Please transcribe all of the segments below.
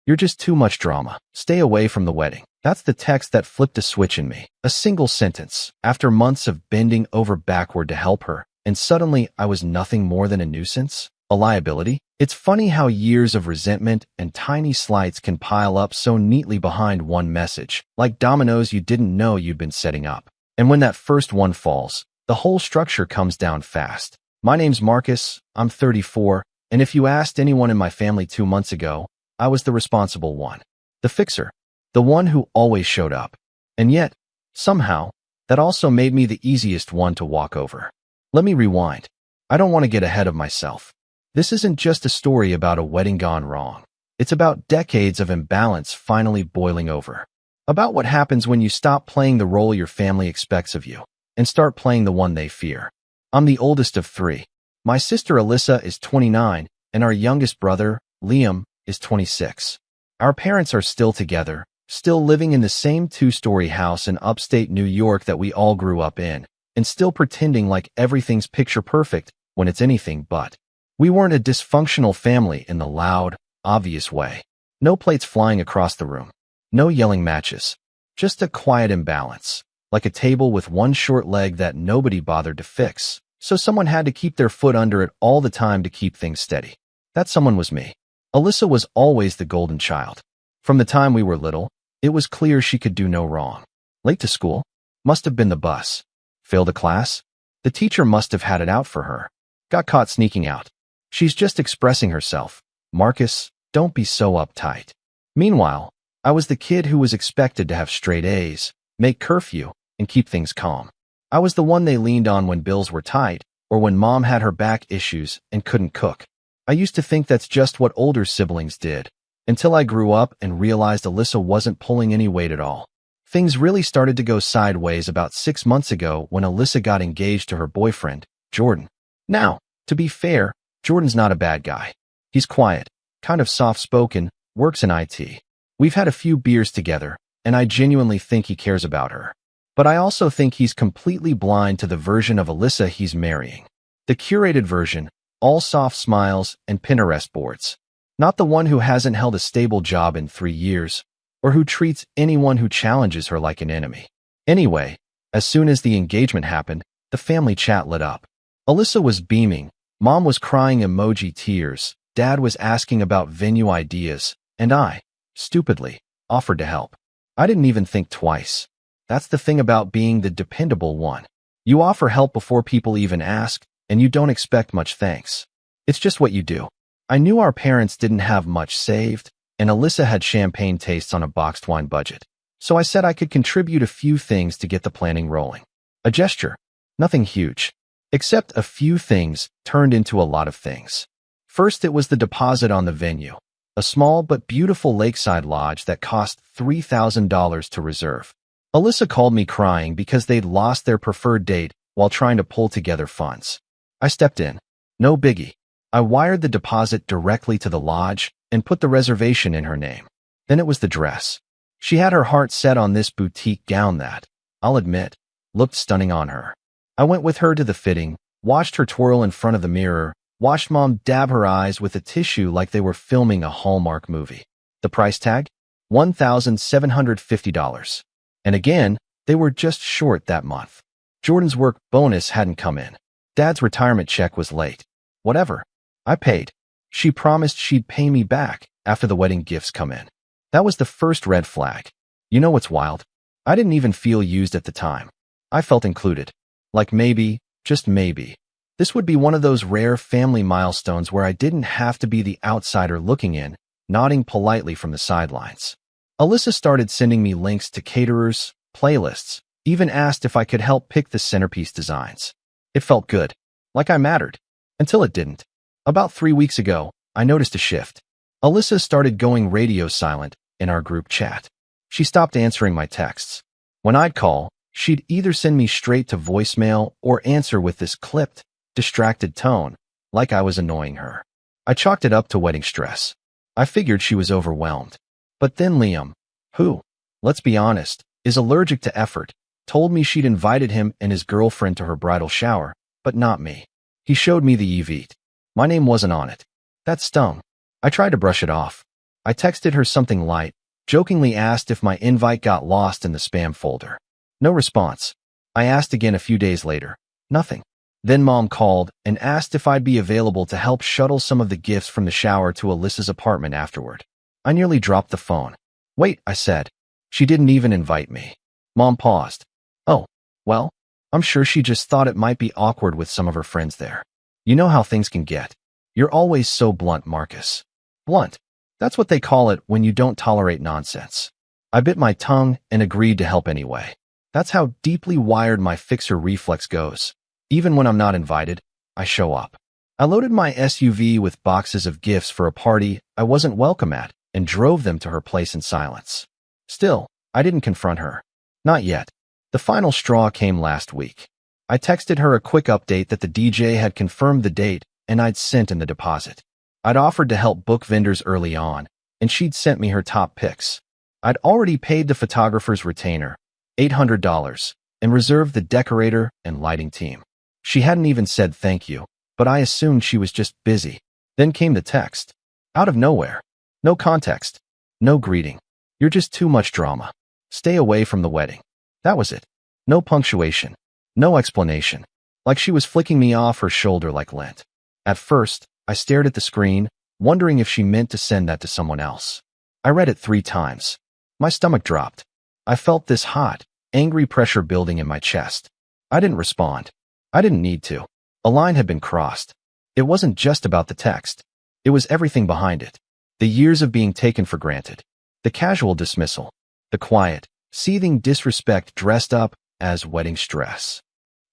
You're just too much drama. Stay away from the wedding. That's the text that flipped a switch in me. A single sentence, after months of bending over backward to help her, and suddenly I was nothing more than a nuisance, a liability. It's funny how years of resentment and tiny slights can pile up so neatly behind one message, like dominoes you didn't know you'd been setting up. And when that first one falls, the whole structure comes down fast. My name's Marcus, I'm 34, and if you asked anyone in my family 2 months ago, I was the responsible one. The fixer. The one who always showed up. And yet, somehow, that also made me the easiest one to walk over. Let me rewind. I don't want to get ahead of myself. This isn't just a story about a wedding gone wrong. It's about decades of imbalance finally boiling over. About what happens when you stop playing the role your family expects of you and start playing the one they fear. I'm the oldest of 3. My sister Alyssa is 29, and our youngest brother, Liam, is 26. Our parents are still together, still living in the same 2-story house in upstate New York that we all grew up in, and still pretending like everything's picture perfect when it's anything but. We weren't a dysfunctional family in the loud, obvious way. No plates flying across the room. No yelling matches. Just a quiet imbalance, like a table with one short leg that nobody bothered to fix, so someone had to keep their foot under it all the time to keep things steady. That someone was me. Alyssa was always the golden child. From the time we were little, it was clear she could do no wrong. Late to school? Must have been the bus. Failed a class? The teacher must have had it out for her. Got caught sneaking out. She's just expressing herself. Marcus, don't be so uptight. Meanwhile, I was the kid who was expected to have straight A's, make curfew, and keep things calm. I was the one they leaned on when bills were tight, or when mom had her back issues and couldn't cook. I used to think that's just what older siblings did, until I grew up and realized Alyssa wasn't pulling any weight at all. Things really started to go sideways about 6 months ago when Alyssa got engaged to her boyfriend, Jordan. Now, to be fair, Jordan's not a bad guy. He's quiet, kind of soft-spoken, works in IT. We've had a few beers together, and I genuinely think he cares about her. But I also think he's completely blind to the version of Alyssa he's marrying. The curated version, all soft smiles and Pinterest boards. Not the one who hasn't held a stable job in 3 years, or who treats anyone who challenges her like an enemy. Anyway, as soon as the engagement happened, the family chat lit up. Alyssa was beaming, mom was crying emoji tears, dad was asking about venue ideas, and I, stupidly, offered to help. I didn't even think twice. That's the thing about being the dependable one. You offer help before people even ask, and you don't expect much thanks. It's just what you do. I knew our parents didn't have much saved, and Alyssa had champagne tastes on a boxed wine budget. So I said I could contribute a few things to get the planning rolling. A gesture. Nothing huge. Except a few things turned into a lot of things. First, it was the deposit on the venue. A small but beautiful lakeside lodge that cost $3,000 to reserve. Alyssa called me crying because they'd lost their preferred date while trying to pull together funds. I stepped in. No biggie. I wired the deposit directly to the lodge and put the reservation in her name. Then it was the dress. She had her heart set on this boutique gown that, I'll admit, looked stunning on her. I went with her to the fitting, watched her twirl in front of the mirror, watched mom dab her eyes with a tissue like they were filming a Hallmark movie. The price tag? $1,750. And again, they were just short that month. Jordan's work bonus hadn't come in. Dad's retirement check was late. Whatever. I paid. She promised she'd pay me back after the wedding gifts come in. That was the first red flag. You know what's wild? I didn't even feel used at the time. I felt included. Like maybe, just maybe, this would be one of those rare family milestones where I didn't have to be the outsider looking in, nodding politely from the sidelines. Alyssa started sending me links to caterers, playlists, even asked if I could help pick the centerpiece designs. It felt good, like I mattered, until it didn't. About 3 weeks ago, I noticed a shift. Alyssa started going radio silent in our group chat. She stopped answering my texts. When I'd call, she'd either send me straight to voicemail or answer with this clipped, distracted tone, like I was annoying her. I chalked it up to wedding stress. I figured she was overwhelmed. But then Liam, who, let's be honest, is allergic to effort, told me she'd invited him and his girlfriend to her bridal shower, but not me. He showed me the evite. My name wasn't on it. That stung. I tried to brush it off. I texted her something light, jokingly asked if my invite got lost in the spam folder. No response. I asked again a few days later. Nothing. Then Mom called and asked if I'd be available to help shuttle some of the gifts from the shower to Alyssa's apartment afterward. I nearly dropped the phone. Wait, I said. She didn't even invite me. Mom paused. Oh, well, I'm sure she just thought it might be awkward with some of her friends there. You know how things can get. You're always so blunt, Marcus. Blunt. That's what they call it when you don't tolerate nonsense. I bit my tongue and agreed to help anyway. That's how deeply wired my fixer reflex goes. Even when I'm not invited, I show up. I loaded my SUV with boxes of gifts for a party I wasn't welcome at and drove them to her place in silence. Still, I didn't confront her. Not yet. The final straw came last week. I texted her a quick update that the DJ had confirmed the date and I'd sent in the deposit. I'd offered to help book vendors early on, and she'd sent me her top picks. I'd already paid the photographer's retainer, $800, and reserved the decorator and lighting team. She hadn't even said thank you, but I assumed she was just busy. Then came the text. Out of nowhere. No context. No greeting. You're just too much drama. Stay away from the wedding. That was it. No punctuation. No explanation. Like she was flicking me off her shoulder like lint. At first, I stared at the screen, wondering if she meant to send that to someone else. I read it 3 times. My stomach dropped. I felt this hot, angry pressure building in my chest. I didn't respond. I didn't need to. A line had been crossed. It wasn't just about the text. It was everything behind it. The years of being taken for granted. The casual dismissal. The quiet, seething disrespect dressed up as wedding stress.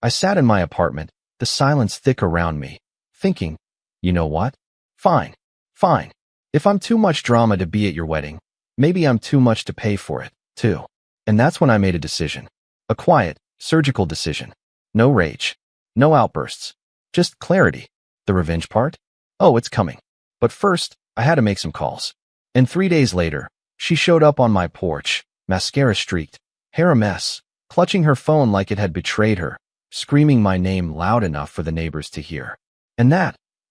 I sat in my apartment, the silence thick around me, thinking, you know what? Fine. Fine. If I'm too much drama to be at your wedding, maybe I'm too much to pay for it, too. And that's when I made a decision. A quiet, surgical decision. No rage. No outbursts. Just clarity. The revenge part? Oh, it's coming. But first, I had to make some calls. And 3 days later, she showed up on my porch, mascara streaked, hair a mess, clutching her phone like it had betrayed her, screaming my name loud enough for the neighbors to hear. And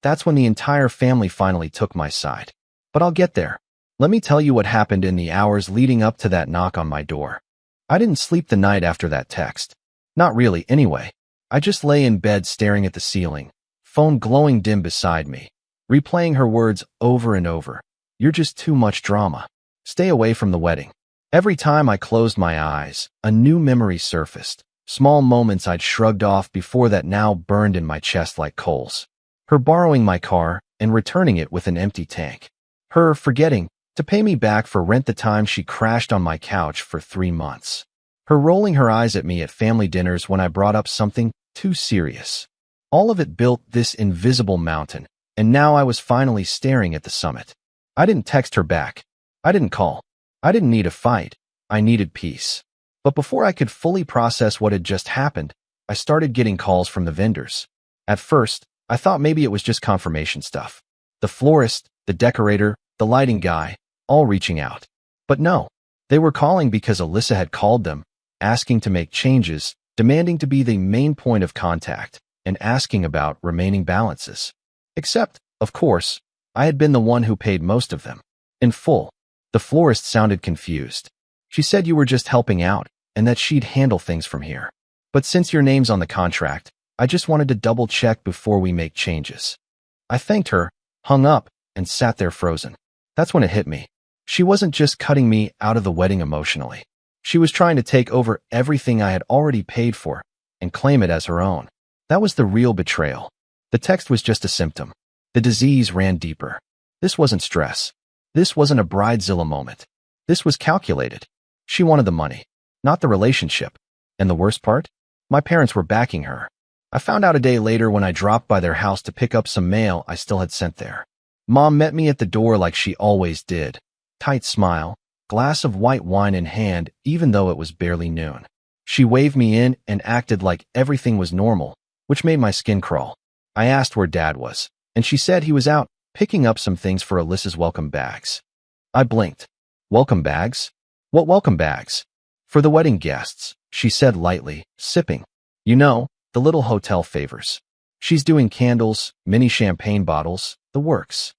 that's when the entire family finally took my side. But I'll get there. Let me tell you what happened in the hours leading up to that knock on my door. I didn't sleep the night after that text. Not really, anyway. I just lay in bed staring at the ceiling, phone glowing dim beside me, replaying her words over and over. You're just too much drama. Stay away from the wedding. Every time I closed my eyes, a new memory surfaced. Small moments I'd shrugged off before that now burned in my chest like coals. Her borrowing my car and returning it with an empty tank. Her forgetting to pay me back for rent the time she crashed on my couch for 3 months. Her rolling her eyes at me at family dinners when I brought up something too serious. All of it built this invisible mountain, and now I was finally staring at the summit. I didn't text her back. I didn't call. I didn't need a fight. I needed peace. But before I could fully process what had just happened, I started getting calls from the vendors. At first, I thought maybe it was just confirmation stuff. The florist, the decorator, the lighting guy, all reaching out. But no, they were calling because Alyssa had called them, asking to make changes, demanding to be the main point of contact, and asking about remaining balances. Except, of course, I had been the one who paid most of them. In full. The florist sounded confused. She said you were just helping out, and that she'd handle things from here. But since your name's on the contract, I just wanted to double check before we make changes. I thanked her, hung up, and sat there frozen. That's when it hit me. She wasn't just cutting me out of the wedding emotionally. She was trying to take over everything I had already paid for and claim it as her own. That was the real betrayal. The text was just a symptom. The disease ran deeper. This wasn't stress. This wasn't a bridezilla moment. This was calculated. She wanted the money, not the relationship. And the worst part? My parents were backing her. I found out a day later when I dropped by their house to pick up some mail I still had sent there. Mom met me at the door like she always did. Tight smile, glass of white wine in hand even though it was barely noon. She waved me in and acted like everything was normal, which made my skin crawl. I asked where Dad was, and she said he was out picking up some things for Alyssa's welcome bags. I blinked. Welcome bags? What welcome bags? For the wedding guests, she said lightly, sipping. You know, the little hotel favors. She's doing candles, mini champagne bottles, the works.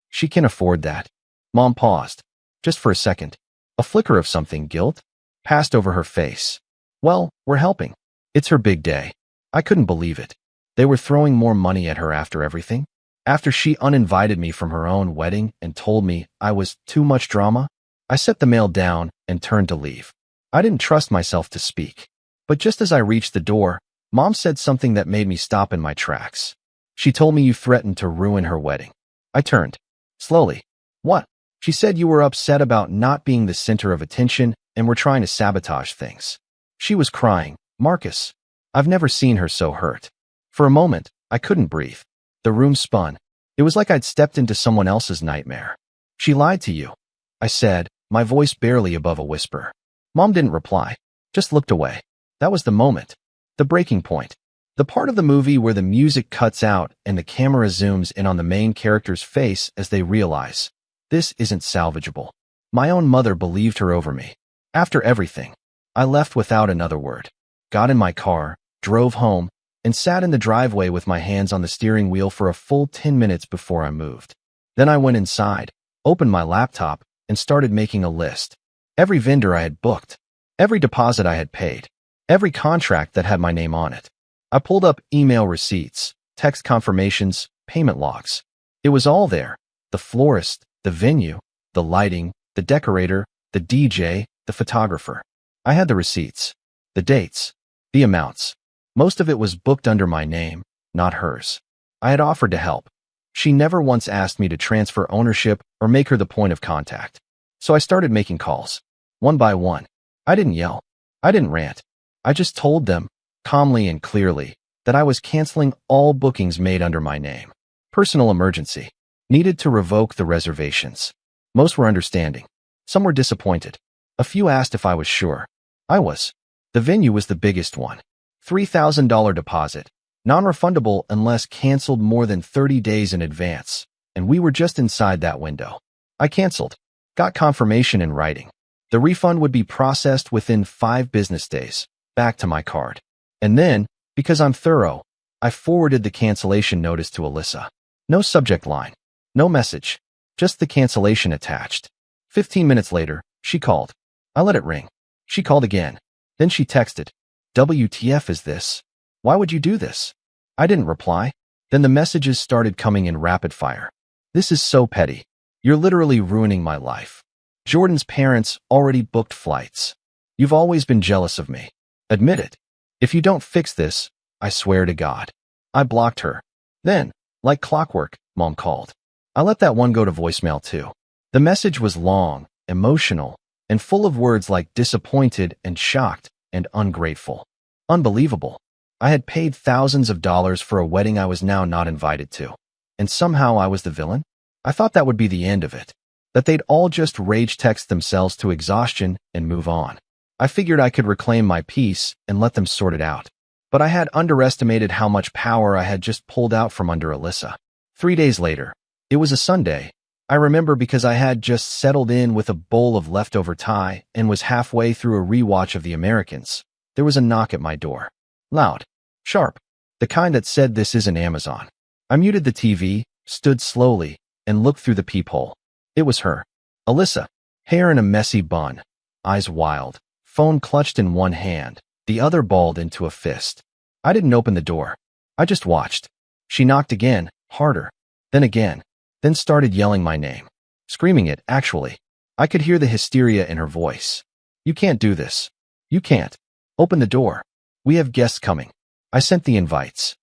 She can afford that. Mom paused. Just for a second. A flicker of something, guilt, passed over her face. Well, we're helping. It's her big day. I couldn't believe it. They were throwing more money at her after everything? After she uninvited me from her own wedding and told me I was too much drama? I set the mail down and turned to leave. I didn't trust myself to speak. But just as I reached the door, Mom said something that made me stop in my tracks. She told me you threatened to ruin her wedding. I turned. Slowly. What? She said you were upset about not being the center of attention and were trying to sabotage things. She was crying. Marcus. I've never seen her so hurt. For a moment, I couldn't breathe. The room spun. It was like I'd stepped into someone else's nightmare. She lied to you, I said, my voice barely above a whisper. Mom didn't reply, just looked away. That was the moment. The breaking point. The part of the movie where the music cuts out and the camera zooms in on the main character's face as they realize, this isn't salvageable. My own mother believed her over me. After everything, I left without another word. Got in my car, drove home, and sat in the driveway with my hands on the steering wheel for a full 10 minutes before I moved. Then I went inside, opened my laptop, and started making a list. Every vendor I had booked, every deposit I had paid, every contract that had my name on it. I pulled up email receipts, text confirmations, payment logs. It was all there. The florist, the venue, the lighting, the decorator, the DJ, the photographer. I had the receipts, the dates, the amounts. Most of it was booked under my name, not hers. I had offered to help. She never once asked me to transfer ownership or make her the point of contact. So I started making calls, one by one. I didn't yell. I didn't rant. I just told them, calmly and clearly, that I was canceling all bookings made under my name. Personal emergency. Needed to revoke the reservations. Most were understanding. Some were disappointed. A few asked if I was sure. I was. The venue was the biggest one. $3,000 deposit. Non-refundable unless canceled more than 30 days in advance. And we were just inside that window. I canceled. Got confirmation in writing. The refund would be processed within 5 business days. Back to my card. And then, because I'm thorough, I forwarded the cancellation notice to Alyssa. No subject line. No message. Just the cancellation attached. 15 minutes later, she called. I let it ring. She called again. Then she texted. WTF is this? Why would you do this? I didn't reply. Then the messages started coming in rapid fire. This is so petty. You're literally ruining my life. Jordan's parents already booked flights. You've always been jealous of me. Admit it. If you don't fix this, I swear to God. I blocked her. Then, like clockwork, Mom called. I let that one go to voicemail too. The message was long, emotional, and full of words like disappointed and shocked and ungrateful. Unbelievable. I had paid thousands of dollars for a wedding I was now not invited to. And somehow I was the villain? I thought that would be the end of it. That they'd all just rage text themselves to exhaustion and move on. I figured I could reclaim my peace and let them sort it out. But I had underestimated how much power I had just pulled out from under Alyssa. 3 days later. It was a Sunday. I remember because I had just settled in with a bowl of leftover Thai and was halfway through a rewatch of The Americans. There was a knock at my door. Loud. Sharp. The kind that said this isn't Amazon. I muted the TV, stood slowly, and looked through the peephole. It was her. Alyssa. Hair in a messy bun. Eyes wild. Phone clutched in one hand, the other balled into a fist. I didn't open the door. I just watched. She knocked again, harder. Then again. Then started yelling my name. Screaming it, actually. I could hear the hysteria in her voice. You can't do this. You can't. Open the door. We have guests coming. I sent the invites.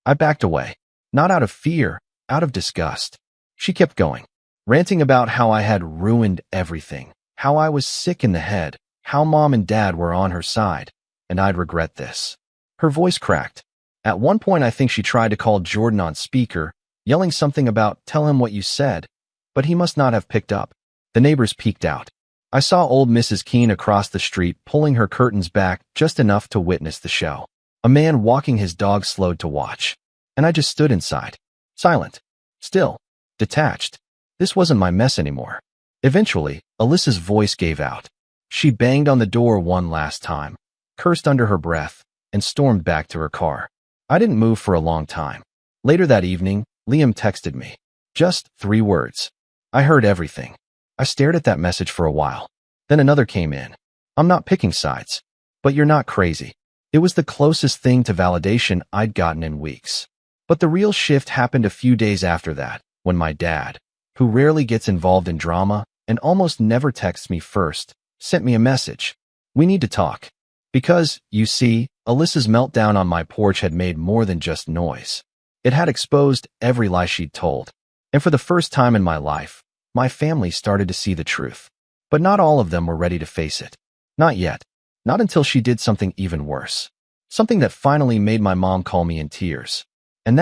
I backed away. Not out of fear, out of disgust. She kept going, ranting about how I had ruined everything, how I was sick in the head, how Mom and Dad were on her side, and I'd regret this. Her voice cracked. At one point I think she tried to call Jordan on speaker, yelling something about, tell him what you said, but he must not have picked up. The neighbors peeked out. I saw old Mrs. Keene across the street pulling her curtains back just enough to witness the show. A man walking his dog slowed to watch. And I just stood inside. Silent. Still. Detached. This wasn't my mess anymore. Eventually, Alyssa's voice gave out. She banged on the door one last time, cursed under her breath, and stormed back to her car. I didn't move for a long time. Later that evening, Liam texted me. Just 3 words. I heard everything. I stared at that message for a while. Then another came in. I'm not picking sides, but you're not crazy. It was the closest thing to validation I'd gotten in weeks. But the real shift happened a few days after that, when my dad, who rarely gets involved in drama and almost never texts me first, sent me a message. We need to talk. Because, you see, Alyssa's meltdown on my porch had made more than just noise. It had exposed every lie she'd told. And for the first time in my life, my family started to see the truth. But not all of them were ready to face it. Not yet. Not until she did something even worse. Something that finally made my mom call me in tears. And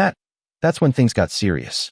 that's when things got serious.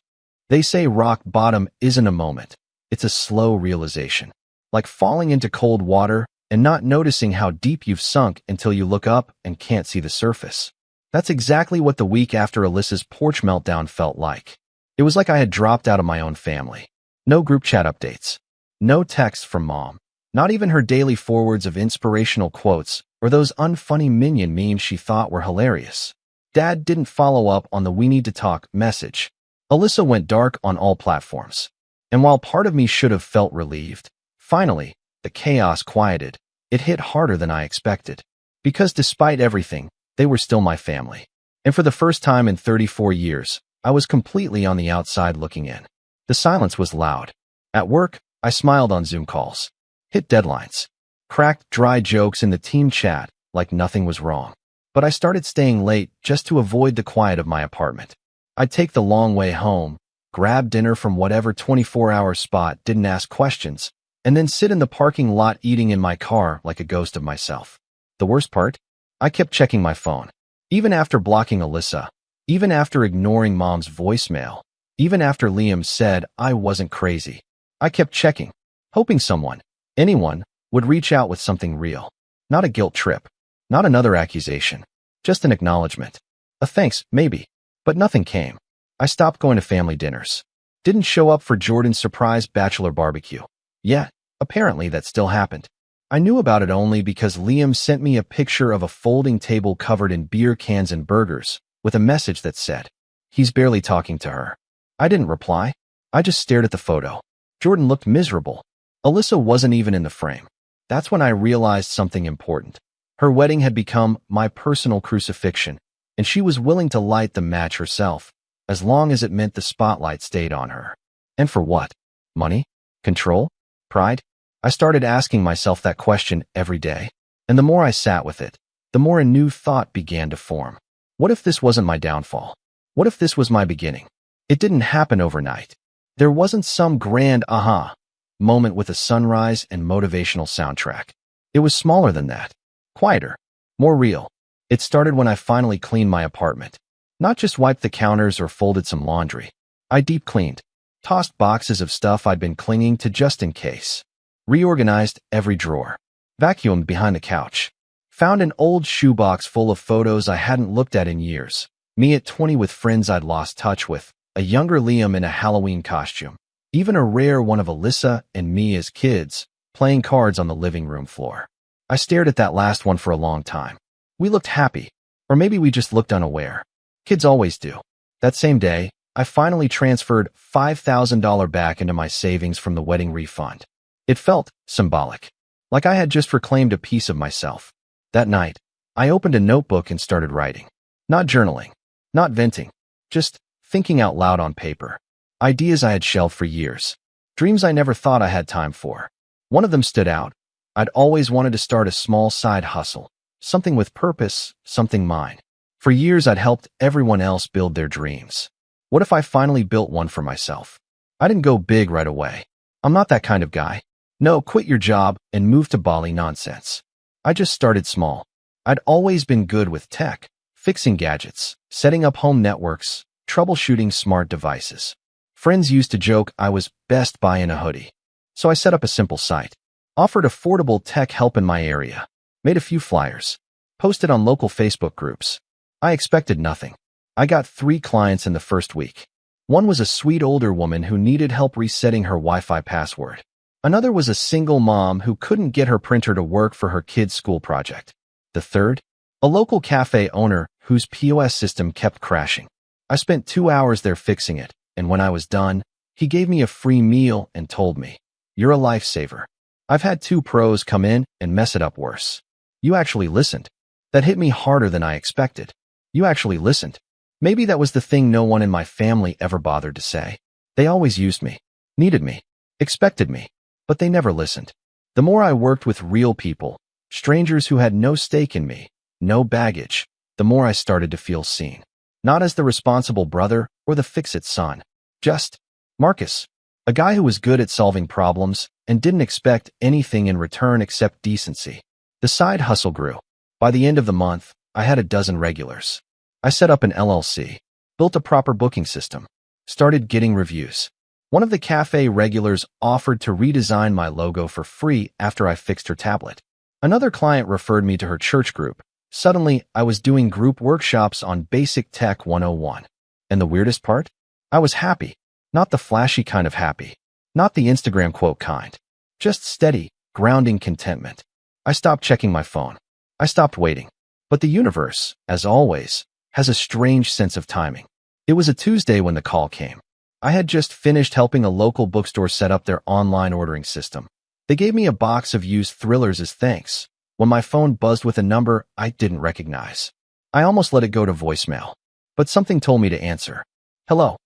They say rock bottom isn't a moment. It's a slow realization. Like falling into cold water and not noticing how deep you've sunk until you look up and can't see the surface. That's exactly what the week after Alyssa's porch meltdown felt like. It was like I had dropped out of my own family. No group chat updates. No text from mom. Not even her daily forwards of inspirational quotes or those unfunny minion memes she thought were hilarious. Dad didn't follow up on the "we need to talk" message. Alyssa went dark on all platforms. And while part of me should have felt relieved, finally, the chaos quieted. It hit harder than I expected. Because despite everything, they were still my family. And for the first time in 34 years, I was completely on the outside looking in. The silence was loud. At work, I smiled on Zoom calls. Hit deadlines. Cracked dry jokes in the team chat like nothing was wrong. But I started staying late just to avoid the quiet of my apartment. I'd take the long way home, grab dinner from whatever 24-hour spot didn't ask questions, and then sit in the parking lot eating in my car like a ghost of myself. The worst part? I kept checking my phone. Even after blocking Alyssa, even after ignoring mom's voicemail, even after Liam said I wasn't crazy, I kept checking, hoping someone, anyone, would reach out with something real. Not a guilt trip. Not another accusation. Just an acknowledgement. A thanks, maybe. But nothing came. I stopped going to family dinners. Didn't show up for Jordan's surprise bachelor barbecue. Yet, apparently that still happened. I knew about it only because Liam sent me a picture of a folding table covered in beer cans and burgers, with a message that said, "He's barely talking to her." I didn't reply. I just stared at the photo. Jordan looked miserable. Alyssa wasn't even in the frame. That's when I realized something important. Her wedding had become my personal crucifixion, and she was willing to light the match herself, as long as it meant the spotlight stayed on her. And for what? Money? Control? Pride? I started asking myself that question every day, and the more I sat with it, the more a new thought began to form. What if this wasn't my downfall? What if this was my beginning? It didn't happen overnight. There wasn't some grand aha moment with a sunrise and motivational soundtrack. It was smaller than that. Quieter. More real. It started when I finally cleaned my apartment. Not just wiped the counters or folded some laundry. I deep cleaned. Tossed boxes of stuff I'd been clinging to just in case. Reorganized every drawer. Vacuumed behind the couch. Found an old shoebox full of photos I hadn't looked at in years. Me at 20 with friends I'd lost touch with. A younger Liam in a Halloween costume. Even a rare one of Alyssa and me as kids, playing cards on the living room floor. I stared at that last one for a long time. We looked happy. Or maybe we just looked unaware. Kids always do. That same day, I finally transferred $5,000 back into my savings from the wedding refund. It felt symbolic. Like I had just reclaimed a piece of myself. That night, I opened a notebook and started writing. Not journaling. Not venting. Just thinking out loud on paper. Ideas I had shelved for years. Dreams I never thought I had time for. One of them stood out. I'd always wanted to start a small side hustle. Something with purpose, something mine. For years I'd helped everyone else build their dreams. What if I finally built one for myself? I didn't go big right away. I'm not that kind of guy. No, quit your job and move to Bali nonsense. I just started small. I'd always been good with tech, fixing gadgets, setting up home networks, troubleshooting smart devices. Friends used to joke I was best buying a hoodie. So I set up a simple site. Offered affordable tech help in my area. Made a few flyers. Posted on local Facebook groups. I expected nothing. I got 3 clients in the first week. One was a sweet older woman who needed help resetting her Wi-Fi password. Another was a single mom who couldn't get her printer to work for her kid's school project. The third, a local cafe owner whose POS system kept crashing. I spent 2 hours there fixing it, and when I was done, he gave me a free meal and told me, You're a lifesaver. I've had 2 pros come in and mess it up worse. You actually listened. That hit me harder than I expected. You actually listened. Maybe that was the thing no one in my family ever bothered to say. They always used me, needed me, expected me, but they never listened. The more I worked with real people, strangers who had no stake in me, no baggage, the more I started to feel seen. Not as the responsible brother or the fix-it son. Just Marcus, a guy who was good at solving problems and didn't expect anything in return except decency. The side hustle grew. By the end of the month, I had a dozen regulars. I set up an LLC, built a proper booking system, started getting reviews. One of the cafe regulars offered to redesign my logo for free after I fixed her tablet. Another client referred me to her church group. Suddenly, I was doing group workshops on Basic Tech 101. And the weirdest part? I was happy. Not the flashy kind of happy. Not the Instagram quote kind. Just steady, grounding contentment. I stopped checking my phone. I stopped waiting. But the universe, as always, has a strange sense of timing. It was a Tuesday when the call came. I had just finished helping a local bookstore set up their online ordering system. They gave me a box of used thrillers as thanks, when my phone buzzed with a number I didn't recognize. I almost let it go to voicemail, but something told me to answer. Hello.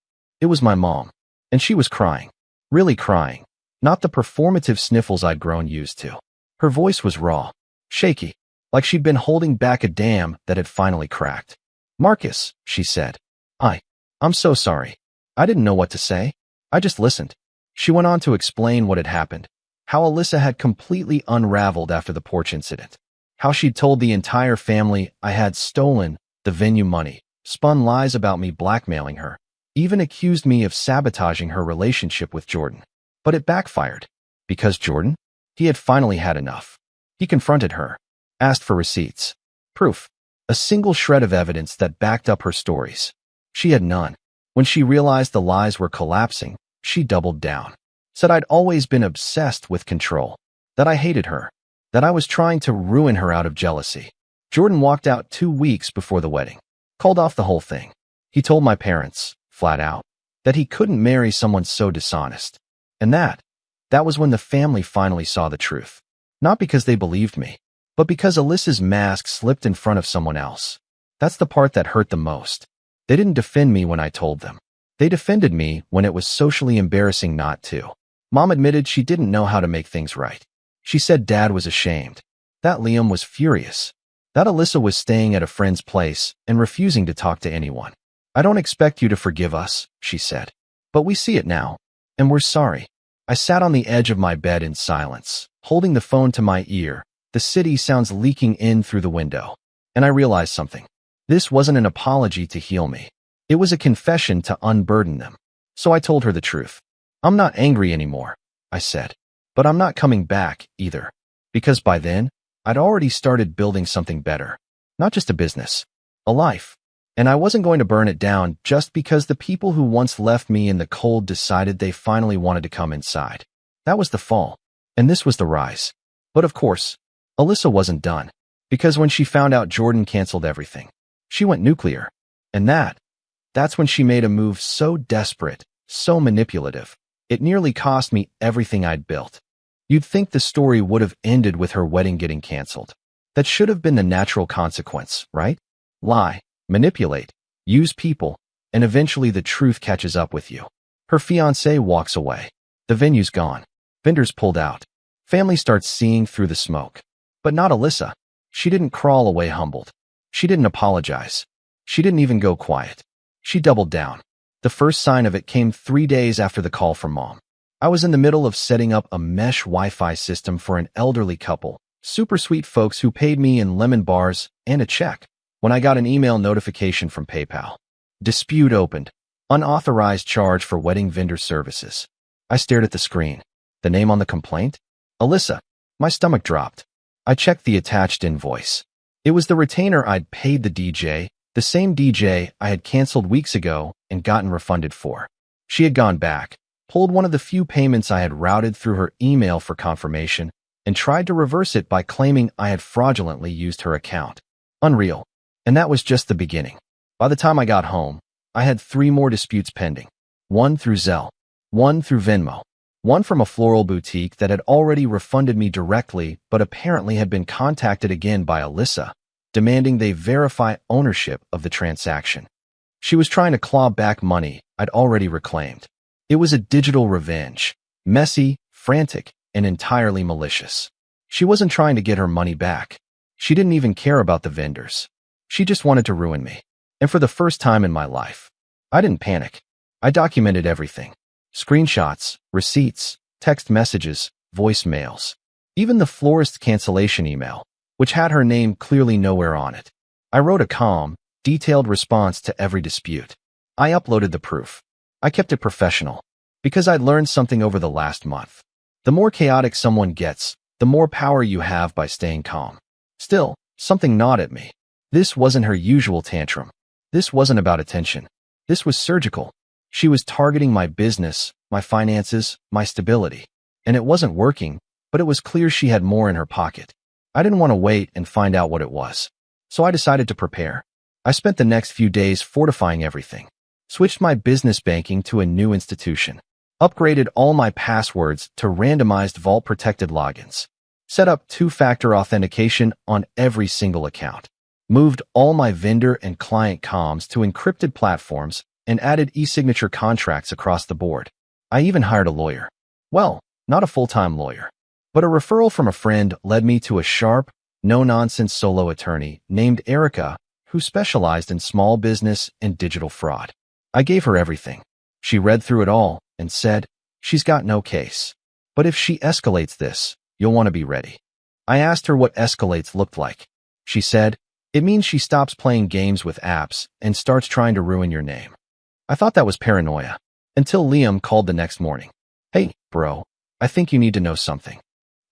It was my mom, and she was crying. Really crying. Not the performative sniffles I'd grown used to. Her voice was raw, shaky, like she'd been holding back a dam that had finally cracked. Marcus, she said. I'm so sorry. I didn't know what to say. I just listened. She went on to explain what had happened. How Alyssa had completely unraveled after the Porch incident. How she'd told the entire family I had stolen the venue money, spun lies about me blackmailing her, even accused me of sabotaging her relationship with Jordan. But it backfired. Because Jordan? He had finally had enough. He confronted her, asked for receipts, proof, a single shred of evidence that backed up her stories. She had none. When she realized the lies were collapsing, she doubled down. Said I'd always been obsessed with control, that I hated her, that I was trying to ruin her out of jealousy. Jordan walked out 2 weeks before the wedding, called off the whole thing. He told my parents, flat out, that he couldn't marry someone so dishonest. And that was when the family finally saw the truth. Not because they believed me, but because Alyssa's mask slipped in front of someone else. That's the part that hurt the most. They didn't defend me when I told them. They defended me when it was socially embarrassing not to. Mom admitted she didn't know how to make things right. She said Dad was ashamed, that Liam was furious, that Alyssa was staying at a friend's place and refusing to talk to anyone. I don't expect you to forgive us, she said. But we see it now, and we're sorry. I sat on the edge of my bed in silence, holding the phone to my ear, the city sounds leaking in through the window. And I realized something. This wasn't an apology to heal me. It was a confession to unburden them. So I told her the truth. I'm not angry anymore, I said. But I'm not coming back, either. Because by then, I'd already started building something better. Not just a business, a life. And I wasn't going to burn it down just because the people who once left me in the cold decided they finally wanted to come inside. That was the fall. And this was the rise. But of course, Alyssa wasn't done. Because when she found out Jordan canceled everything, she went nuclear. And that's when she made a move so desperate, so manipulative, it nearly cost me everything I'd built. You'd think the story would have ended with her wedding getting canceled. That should have been the natural consequence, right? Lie, manipulate, use people, and eventually the truth catches up with you. Her fiancé walks away. The venue's gone. Vendors pulled out. Family starts seeing through the smoke. But not Alyssa. She didn't crawl away humbled. She didn't apologize. She didn't even go quiet. She doubled down. The first sign of it came 3 days after the call from Mom. I was in the middle of setting up a mesh Wi-Fi system for an elderly couple, super sweet folks who paid me in lemon bars and a check, when I got an email notification from PayPal. Dispute opened. Unauthorized charge for wedding vendor services. I stared at the screen. The name on the complaint? Alyssa. My stomach dropped. I checked the attached invoice. It was the retainer I'd paid the DJ, the same DJ I had canceled weeks ago and gotten refunded for. She had gone back, pulled one of the few payments I had routed through her email for confirmation, and tried to reverse it by claiming I had fraudulently used her account. Unreal. And that was just the beginning. By the time I got home, I had 3 more disputes pending. 1 through Zelle, 1 through Venmo, One from a floral boutique that had already refunded me directly but apparently had been contacted again by Alyssa, demanding they verify ownership of the transaction. She was trying to claw back money I'd already reclaimed. It was a digital revenge, messy, frantic, and entirely malicious. She wasn't trying to get her money back. She didn't even care about the vendors. She just wanted to ruin me. And for the first time in my life, I didn't panic. I documented everything. Screenshots, receipts, text messages, voicemails. Even the florist's cancellation email, which had her name clearly nowhere on it. I wrote a calm, detailed response to every dispute. I uploaded the proof. I kept it professional, because I'd learned something over the last month. The more chaotic someone gets, the more power you have by staying calm. Still, something gnawed at me. This wasn't her usual tantrum. This wasn't about attention. This was surgical. She was targeting my business, my finances, my stability. And it wasn't working, but it was clear she had more in her pocket. I didn't want to wait and find out what it was. So I decided to prepare. I spent the next few days fortifying everything. Switched my business banking to a new institution. Upgraded all my passwords to randomized vault-protected logins. Set up two-factor authentication on every single account. Moved all my vendor and client comms to encrypted platforms and added e-signature contracts across the board. I even hired a lawyer. Well, not a full-time lawyer, but a referral from a friend led me to a sharp, no-nonsense solo attorney named Erica who specialized in small business and digital fraud. I gave her everything. She read through it all and said, "She's got no case. But if she escalates this, you'll want to be ready." I asked her what escalates looked like. She said, "It means she stops playing games with apps and starts trying to ruin your name." I thought that was paranoia, until Liam called the next morning. "Hey, bro, I think you need to know something."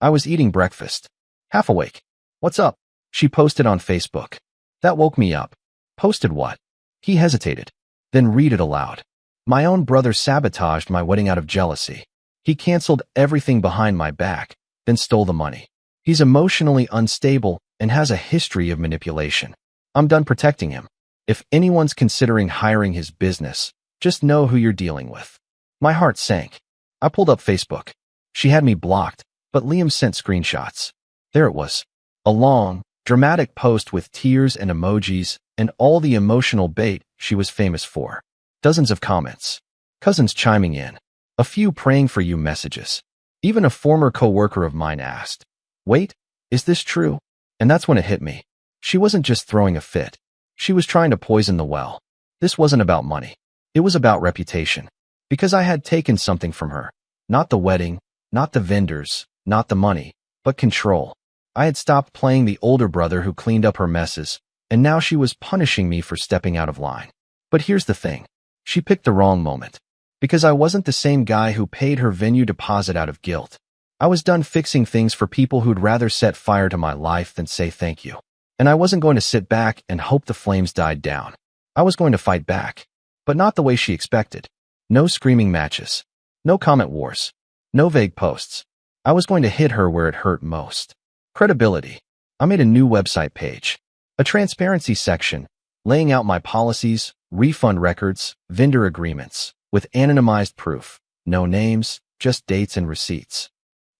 I was eating breakfast, half awake. "What's up?" She posted on Facebook. That woke me up. Posted what? He hesitated. Then read it aloud. "My own brother sabotaged my wedding out of jealousy. He canceled everything behind my back, then stole the money. He's emotionally unstable and has a history of manipulation. I'm done protecting him. If anyone's considering hiring his business, just know who you're dealing with." My heart sank. I pulled up Facebook. She had me blocked, but Liam sent screenshots. There it was. A long, dramatic post with tears and emojis and all the emotional bait she was famous for. Dozens of comments. Cousins chiming in. A few praying for you messages. Even a former coworker of mine asked, "Wait, is this true?" And that's when it hit me. She wasn't just throwing a fit. She was trying to poison the well. This wasn't about money. It was about reputation. Because I had taken something from her. Not the wedding, not the vendors, not the money, but control. I had stopped playing the older brother who cleaned up her messes, and now she was punishing me for stepping out of line. But here's the thing. She picked the wrong moment. Because I wasn't the same guy who paid her venue deposit out of guilt. I was done fixing things for people who'd rather set fire to my life than say thank you. And I wasn't going to sit back and hope the flames died down. I was going to fight back. But not the way she expected. No screaming matches. No comment wars. No vague posts. I was going to hit her where it hurt most. Credibility. I made a new website page. A transparency section, laying out my policies, refund records, vendor agreements, with anonymized proof. No names, just dates and receipts.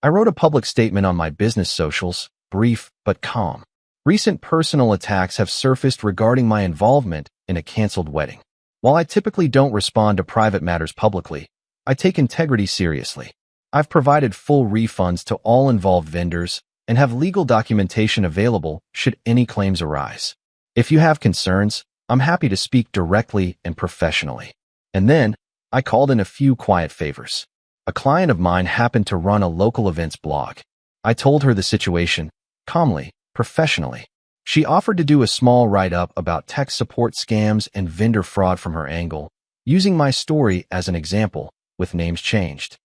I wrote a public statement on my business socials, brief but calm. Recent personal attacks have surfaced regarding my involvement in a canceled wedding. While I typically don't respond to private matters publicly, I take integrity seriously. I've provided full refunds to all involved vendors and have legal documentation available should any claims arise. If you have concerns, I'm happy to speak directly and professionally. And then, I called in a few quiet favors. A client of mine happened to run a local events blog. I told her the situation, calmly, professionally. She offered to do a small write-up about tech support scams and vendor fraud from her angle, using my story as an example, with names changed.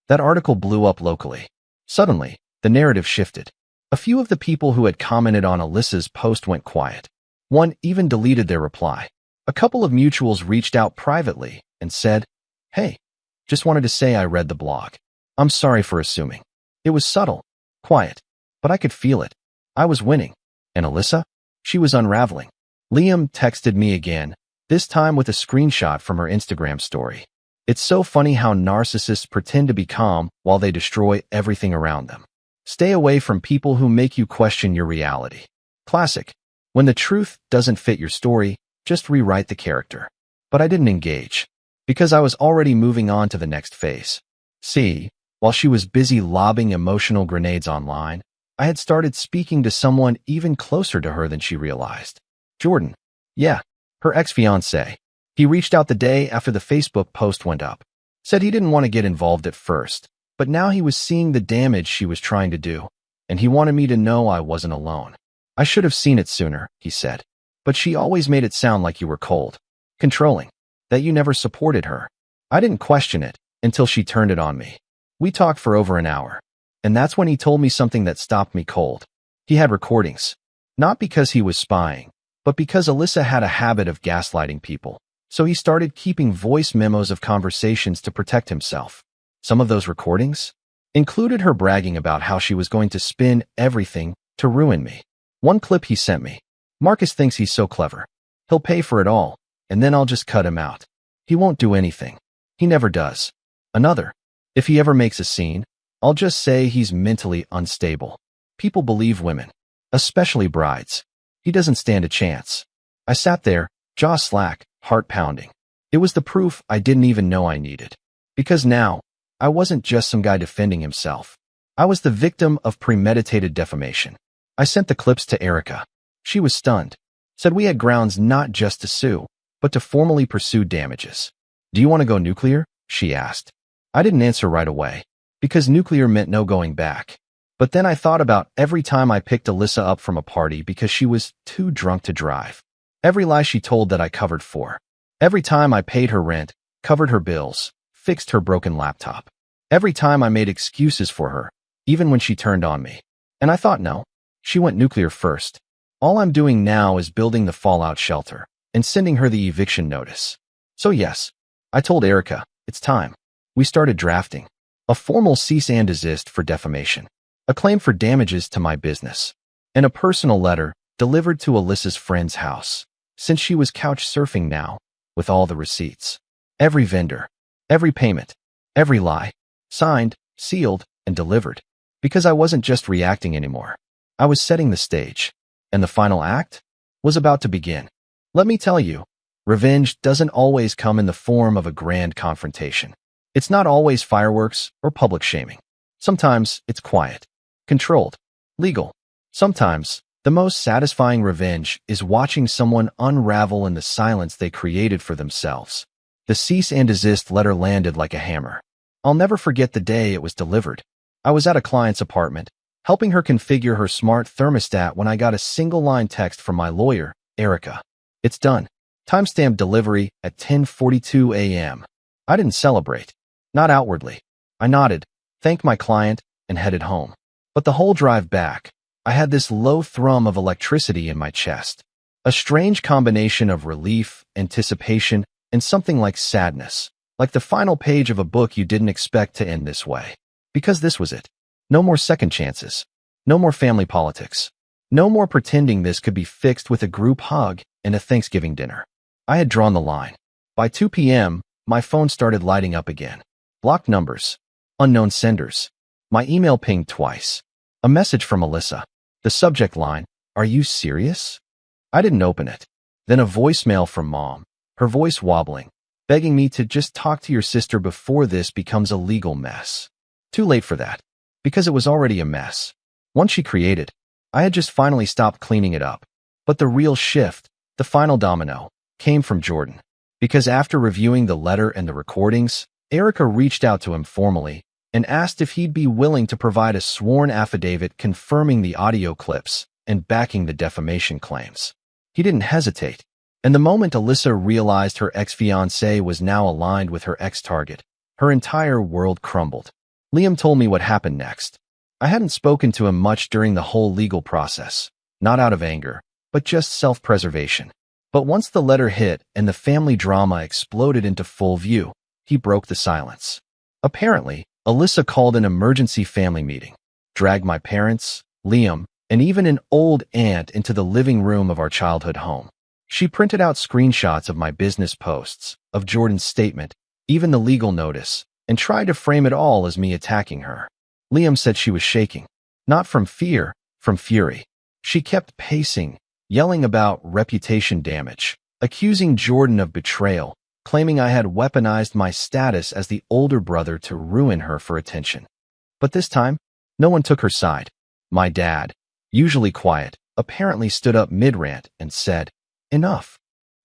That article blew up locally. Suddenly, the narrative shifted. A few of the people who had commented on Alyssa's post went quiet. One even deleted their reply. A couple of mutuals reached out privately and said, "Hey, just wanted to say I read the blog. I'm sorry for assuming." It was subtle, quiet, but I could feel it. I was winning. And Alyssa? She was unraveling. Liam texted me again, this time with a screenshot from her Instagram story. It's so funny how narcissists pretend to be calm while they destroy everything around them. Stay away from people who make you question your reality. Classic. When the truth doesn't fit your story, just rewrite the character. But I didn't engage, because I was already moving on to the next phase. See, while she was busy lobbing emotional grenades online, I had started speaking to someone even closer to her than she realized. Jordan. Yeah, her ex-fiancé. He reached out the day after the Facebook post went up. Said he didn't want to get involved at first, but now he was seeing the damage she was trying to do, and he wanted me to know I wasn't alone. I should have seen it sooner, he said. But she always made it sound like you were cold, controlling, that you never supported her. I didn't question it until she turned it on me. We talked for over an hour, and that's when he told me something that stopped me cold. He had recordings, not because he was spying, but because Alyssa had a habit of gaslighting people. So he started keeping voice memos of conversations to protect himself. Some of those recordings included her bragging about how she was going to spin everything to ruin me. One clip he sent me. Marcus thinks he's so clever. He'll pay for it all, and then I'll just cut him out. He won't do anything. He never does. Another. If he ever makes a scene, I'll just say he's mentally unstable. People believe women, especially brides. He doesn't stand a chance. I sat there, jaw slack, heart pounding. It was the proof I didn't even know I needed. Because now, I wasn't just some guy defending himself. I was the victim of premeditated defamation. I sent the clips to Erica. She was stunned. Said we had grounds not just to sue, but to formally pursue damages. Do you want to go nuclear? She asked. I didn't answer right away, because nuclear meant no going back. But then I thought about every time I picked Alyssa up from a party because she was too drunk to drive. Every lie she told that I covered for. Every time I paid her rent, covered her bills, fixed her broken laptop. Every time I made excuses for her, even when she turned on me. And I thought, no, she went nuclear first. All I'm doing now is building the fallout shelter and sending her the eviction notice. So yes, I told Erica, it's time. We started drafting a formal cease and desist for defamation, a claim for damages to my business, and a personal letter delivered to Alyssa's friend's house, since she was couch surfing now, with all the receipts. Every vendor, every payment, every lie, signed, sealed, and delivered. Because I wasn't just reacting anymore. I was setting the stage, and the final act was about to begin. Let me tell you, revenge doesn't always come in the form of a grand confrontation. It's not always fireworks or public shaming. Sometimes it's quiet, controlled, legal. Sometimes the most satisfying revenge is watching someone unravel in the silence they created for themselves. The cease and desist letter landed like a hammer. I'll never forget the day it was delivered. I was at a client's apartment, helping her configure her smart thermostat when I got a single-line text from my lawyer, Erica. It's done. Timestamp delivery at 10:42 a.m. I didn't celebrate. Not outwardly. I nodded, thanked my client, and headed home. But the whole drive back, I had this low thrum of electricity in my chest. A strange combination of relief, anticipation, and something like sadness. Like the final page of a book you didn't expect to end this way. Because this was it. No more second chances. No more family politics. No more pretending this could be fixed with a group hug and a Thanksgiving dinner. I had drawn the line. By 2 p.m., my phone started lighting up again. Blocked numbers. Unknown senders. My email pinged twice. A message from Alyssa. The subject line, "Are you serious?" I didn't open it. Then a voicemail from Mom, her voice wobbling, begging me to just talk to your sister before this becomes a legal mess. Too late for that, because it was already a mess. Once she created, I had just finally stopped cleaning it up. But the real shift, the final domino, came from Jordan. Because after reviewing the letter and the recordings, Erica reached out to him formally and asked if he'd be willing to provide a sworn affidavit confirming the audio clips and backing the defamation claims. He didn't hesitate, and the moment Alyssa realized her ex-fiancé was now aligned with her ex-target, her entire world crumbled. Liam told me what happened next. I hadn't spoken to him much during the whole legal process, not out of anger, but just self-preservation. But once the letter hit and the family drama exploded into full view, he broke the silence. Apparently, Alyssa called an emergency family meeting, dragged my parents, Liam, and even an old aunt into the living room of our childhood home. She printed out screenshots of my business posts, of Jordan's statement, even the legal notice, and tried to frame it all as me attacking her. Liam said she was shaking, not from fear, from fury. She kept pacing, yelling about reputation damage, accusing Jordan of betrayal, claiming I had weaponized my status as the older brother to ruin her for attention. But this time, no one took her side. My dad, usually quiet, apparently stood up mid-rant and said, "Enough."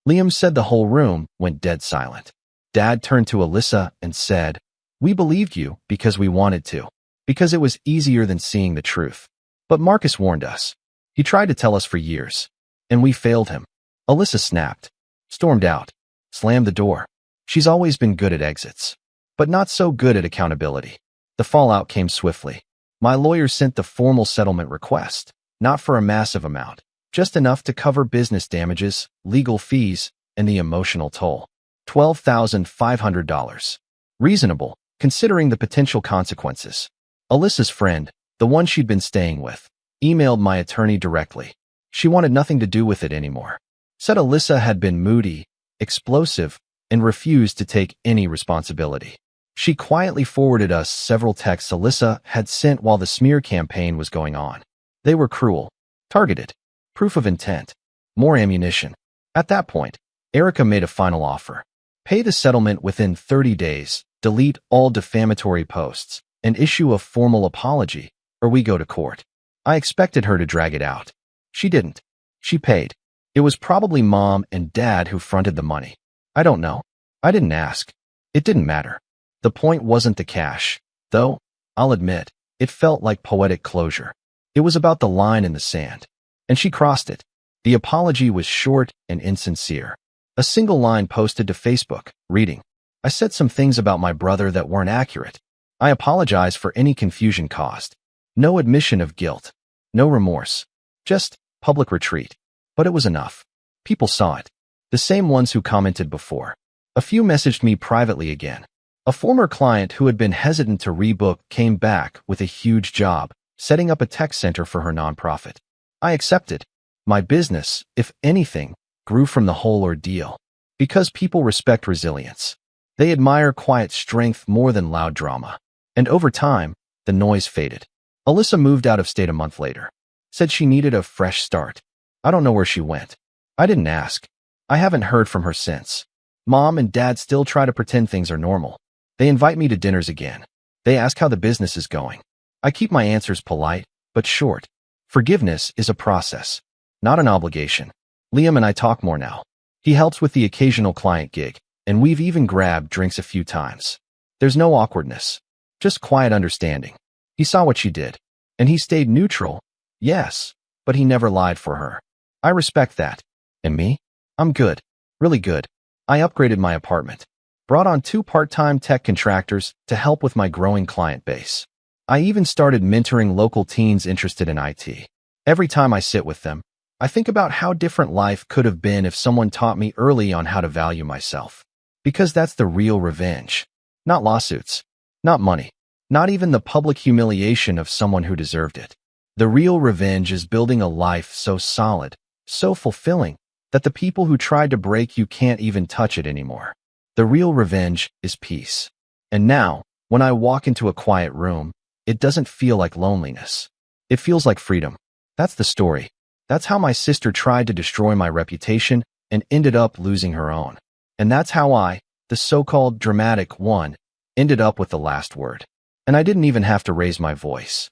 Liam said the whole room went dead silent. Dad turned to Alyssa and said, "We believed you because we wanted to, because it was easier than seeing the truth. But Marcus warned us. He tried to tell us for years, and we failed him." Alyssa snapped, stormed out, slammed the door. She's always been good at exits, but not so good at accountability. The fallout came swiftly. My lawyer sent the formal settlement request, not for a massive amount, just enough to cover business damages, legal fees, and the emotional toll. $12,500. Reasonable, considering the potential consequences. Alyssa's friend, the one she'd been staying with, emailed my attorney directly. She wanted nothing to do with it anymore. Said Alyssa had been moody, explosive, and refused to take any responsibility. She quietly forwarded us several texts Alyssa had sent while the smear campaign was going on. They were cruel, targeted, proof of intent, more ammunition. At that point, Erica made a final offer. Pay the settlement within 30 days, delete all defamatory posts, and issue a formal apology, or we go to court. I expected her to drag it out. She didn't. She paid. It was probably Mom and Dad who fronted the money. I don't know. I didn't ask. It didn't matter. The point wasn't the cash, though, I'll admit, it felt like poetic closure. It was about the line in the sand. And she crossed it. The apology was short and insincere. A single line posted to Facebook, reading, "I said some things about my brother that weren't accurate. I apologize for any confusion caused." No admission of guilt. No remorse. Just public retreat. But it was enough. People saw it. The same ones who commented before. A few messaged me privately again. A former client who had been hesitant to rebook came back with a huge job, setting up a tech center for her nonprofit. I accepted. My business, if anything, grew from the whole ordeal. Because people respect resilience. They admire quiet strength more than loud drama. And over time, the noise faded. Alyssa moved out of state a month later. Said she needed a fresh start. I don't know where she went. I didn't ask. I haven't heard from her since. Mom and Dad still try to pretend things are normal. They invite me to dinners again. They ask how the business is going. I keep my answers polite, but short. Forgiveness is a process, not an obligation. Liam and I talk more now. He helps with the occasional client gig, and we've even grabbed drinks a few times. There's no awkwardness, just quiet understanding. He saw what she did, and he stayed neutral, yes, but he never lied for her. I respect that. And me? I'm good, really good. I upgraded my apartment. Brought on 2 part-time tech contractors to help with my growing client base. I even started mentoring local teens interested in IT. Every time I sit with them, I think about how different life could have been if someone taught me early on how to value myself. Because that's the real revenge. Not lawsuits. Not money. Not even the public humiliation of someone who deserved it. The real revenge is building a life so solid, so fulfilling, that the people who tried to break you can't even touch it anymore. The real revenge is peace. And now, when I walk into a quiet room, it doesn't feel like loneliness. It feels like freedom. That's the story. That's how my sister tried to destroy my reputation and ended up losing her own. And that's how I, the so-called dramatic one, ended up with the last word. And I didn't even have to raise my voice.